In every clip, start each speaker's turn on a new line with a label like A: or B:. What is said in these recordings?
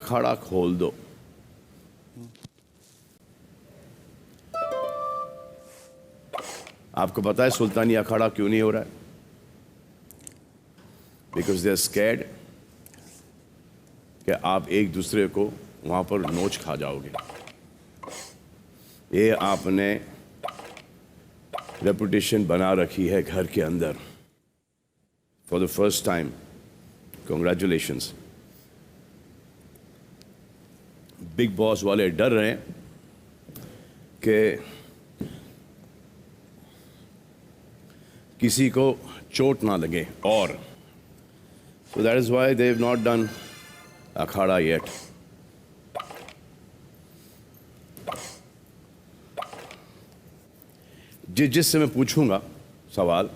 A: अखाड़ा खोल दो। आपको पता है सुल्तानी अखाड़ा क्यों नहीं हो रहा है? बिकॉज दे आर स्कैर्ड कि आप एक दूसरे को वहां पर नोच खा जाओगे। ये आपने रेपुटेशन बना रखी है घर के अंदर for the first time. Congratulations. Big boss वाले डर रहे हैं कि किसी को चोट ना लगे, और so that is why they have not done Akhara yet. जिससे मैं पूछूंगा सवाल,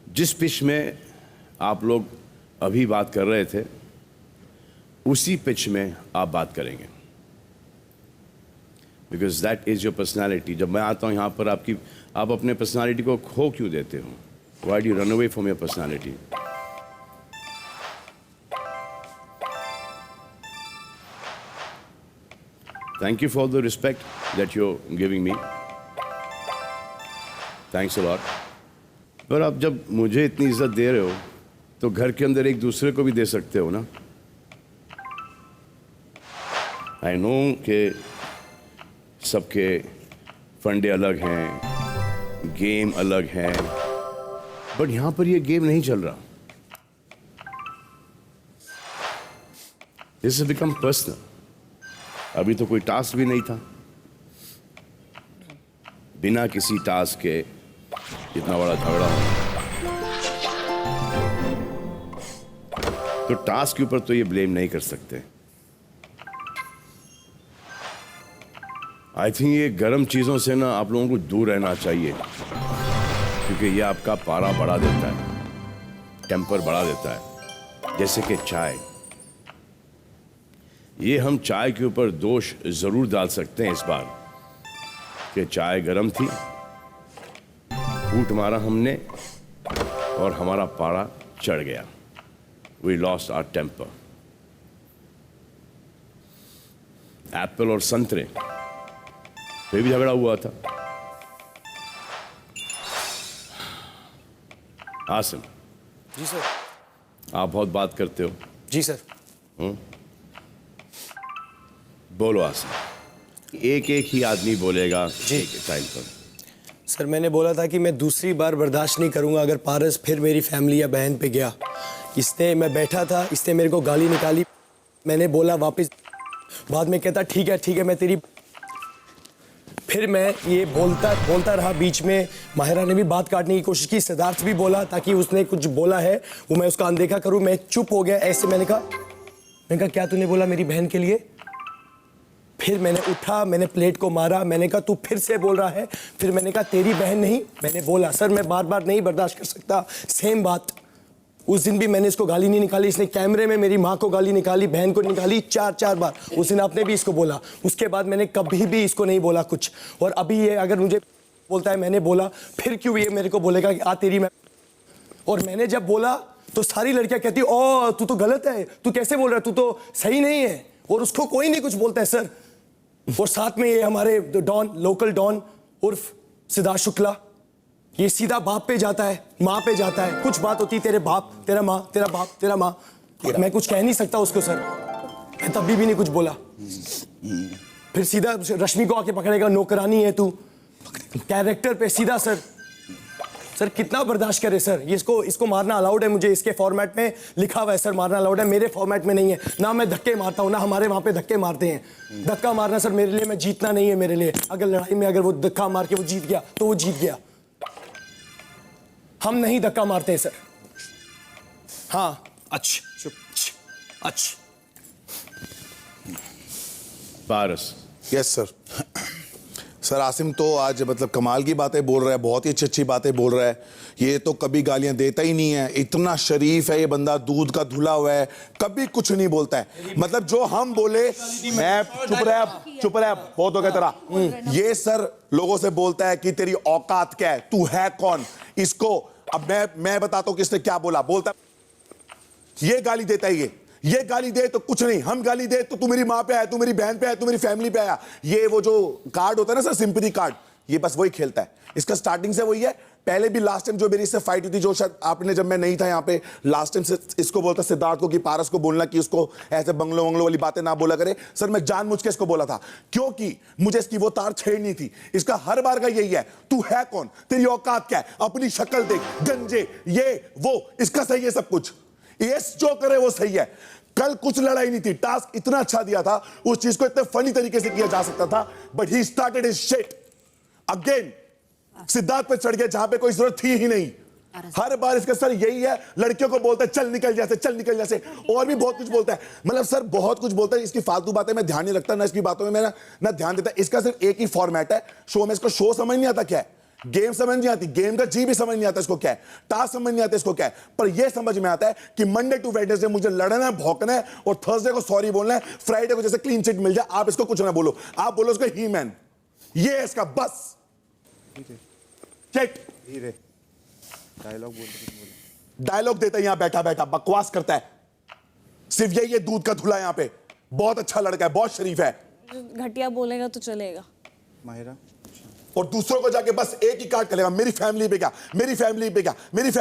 A: जिस पिच में आप लोग अभी बात कर रहे थे उसी पिच में आप बात करेंगे, because that is your personality. जब मैं आता हूं यहां पर आप अपने पर्सनैलिटी को खो क्यों देते हो? Why do you run away from your personality? Thank you for the respect that you're giving me. Thanks a lot. पर आप जब मुझे इतनी इज्जत दे रहे हो तो घर के अंदर एक दूसरे को भी दे सकते हो ना? I know कि सबके फंडे अलग हैं, गेम अलग है, बट यहां पर ये गेम नहीं चल रहा। This has become personal. अभी तो कोई टास्क भी नहीं था। बिना किसी टास्क के इतना बड़ा झगड़ा हो, तो टास्क के ऊपर तो ये ब्लेम नहीं कर सकते। आई थिंक ये गर्म चीजों से ना आप लोगों को दूर रहना चाहिए, क्योंकि ये आपका पारा बढ़ा देता है, टेम्पर बढ़ा देता है। जैसे कि चाय, ये हम चाय के ऊपर दोष जरूर डाल सकते हैं इस बार कि चाय गर्म थी, फूट मारा हमने और हमारा पारा चढ़ गया। We lost our temper. Apple और संतरे पे भी झगड़ा हुआ था। आसिम
B: जी सर।
A: आप बहुत बात करते हो।
B: जी सर।
A: बोलो आसिम। एक एक ही आदमी बोलेगा एक टाइम पर।
B: सर मैंने बोला था कि मैं दूसरी बार बर्दाश्त नहीं करूंगा अगर पारस फिर मेरी फैमिली या बहन पे गया। इसने, मैं बैठा था, इसने मेरे को गाली निकाली, मैंने बोला वापस, बाद में कहता ठीक है मैं तेरी, फिर मैं ये बोलता रहा। बीच में माहिरा ने भी बात काटने की कोशिश की, सिद्धार्थ भी बोला ताकि उसने कुछ बोला है वो मैं उसका अनदेखा करूं। मैं चुप हो गया ऐसे। मैंने कहा क्या तूने बोला मेरी बहन के लिए? फिर मैंने उठा, मैंने प्लेट को मारा, मैंने कहा तू फिर से बोल रहा है। फिर मैंने कहा तेरी बहन नहीं, मैंने बोला। सर मैं बार बार नहीं बर्दाश्त कर सकता। सेम बात उस दिन भी मैंने इसको गाली नहीं निकाली, इसने कैमरे में मेरी माँ को गाली निकाली, बहन को निकाली 4 बार। उस दिन आपने भी इसको बोला, उसके बाद मैंने कभी भी इसको नहीं बोला कुछ। और अभी ये अगर मुझे बोलता है मैंने बोला, फिर क्यों ये मेरे को बोलेगा कि आ तेरी मैं। और मैंने जब बोला तो सारी लड़कियां कहती ओ तू तो गलत है, तू कैसे बोल रहा है, तू तो सही नहीं है। और उसको कोई नहीं कुछ बोलता है सर। और साथ में ये हमारे डॉन, लोकल डॉन उर्फ सिद्धार्थ शुक्ला, ये सीधा बाप पे जाता है, माँ पे जाता है। कुछ बात होती तेरे बाप, तेरा माँ, तेरा बाप, तेरा माँ, मैं कुछ कह नहीं सकता उसको सर। मैं तभी भी नहीं कुछ बोला। फिर सीधा रश्मि को आके पकड़ेगा, नौकरानी है तू, कैरेक्टर पे सीधा। सर कितना बर्दाश्त करे सर। ये इसको मारना अलाउड है, मुझे इसके फॉर्मेट में लिखा हुआ है सर, मारना अलाउड है। मेरे फॉर्मेट में नहीं है ना। मैं धक्के मारता हूँ ना, हमारे वहां पे धक्के मारते हैं। धक्का मारना सर मेरे लिए, मैं जीतना नहीं है मेरे लिए। अगर लड़ाई में अगर वो धक्का मार के वो जीत गया तो वो जीत गया। हम नहीं धक्का मारते सर। हाँ अच्छा
A: Paras.
C: Yes sir. Sir Asim तो आज मतलब कमाल की बातें बोल रहा है, बहुत ही अच्छी बातें बोल रहा है। ये तो कभी गालियां देता ही नहीं है, इतना शरीफ है ये बंदा, दूध का धुला हुआ है, कभी कुछ नहीं बोलता है। मतलब जो हम बोले, मैं चुप रह, बहुत हो गया तेरा। ये सर लोगों से बोलता है कि तेरी औकात क्या है, तू है कौन। इसको अब मैं बताता हूं कि इसने क्या बोला। बोलता ये गाली देता है, ये गाली दे तो कुछ नहीं, हम गाली दे तो तू मेरी माँ पे आया, तू मेरी बहन पे आया, तू मेरी फैमिली पे आया। ये वो जो कार्ड होता है ना सर, सिंपैथी कार्ड, ये बस वही खेलता है। इसका स्टार्टिंग से वही है। पहले भी लास्ट टाइम जो मेरी इससे फाइट हुई थी, जो शायद आपने, जब मैं नहीं था यहाँ पे लास्ट टाइम, से इसको बोलता सिद्धार्थ को कि पारस को बोलना कि उसको ऐसे बंगलो वंगलो वाली बातें ना बोला करे। सर मैं जानबूझ के इसको बोला था, क्योंकि मुझे इसकी वो तार छेड़नी थी। इसका हर बार का यही है, तू है कौन, तेरी औकात क्या है, अपनी शक्ल देख, गंजे, ये वो, इसका सही है सब कुछ, ये जो करे वो सही है। कल कुछ लड़ाई नहीं थी, टास्क इतना अच्छा दिया था, उस चीज को इतने फनी तरीके से किया जा सकता था, but he started his shit again. Siddharth पे चढ़ गया जहां पे कोई जरूरत थी ही नहीं। हर बार इसका सर यही है, लड़कियों को बोलता है चल निकल जैसे, चल निकल जैसे, और भी बहुत कुछ बोलता है। मतलब सर बहुत कुछ बोलता है। इसकी फालतू बातें मैं ध्यान नहीं रखता, ना इसकी बातों में मैं ना ध्यान देता। इसका सिर्फ एक ही फॉर्मेट है शो में, इसको शो समझ नहीं आता क्या है, गेम समझ नहीं आती, गेम का जी भी समझ नहीं आता इसको क्या है, टास्क समझ नहीं आता इसको क्या है। पर यह समझ में आता है कि मंडे टू वेडनेसडे मुझे लड़ना है, भौंकना है, और थर्सडे को सॉरी बोलना है, फ्राइडे को जैसे क्लीन चिट मिल जाए, आप इसको कुछ ना बोलो, आप बोलो उसको ही मैन। ये है इसका बस चेट।
D: धीरे डायलॉग बोल,
C: डायलॉग देता है यहां बैठा बैठा, बकवास करता है, सिर्फ यही है दूध का धुला। यहां पे बहुत अच्छा लड़का है, बहुत शरीफ है,
E: घटिया बोलेगा तो चलेगा।
D: माहिरा
C: और दूसरों को जाके बस एक ही कार्ड करेगा, मेरी फैमिली पे क्या, मेरी फैमिली पे क्या, मेरी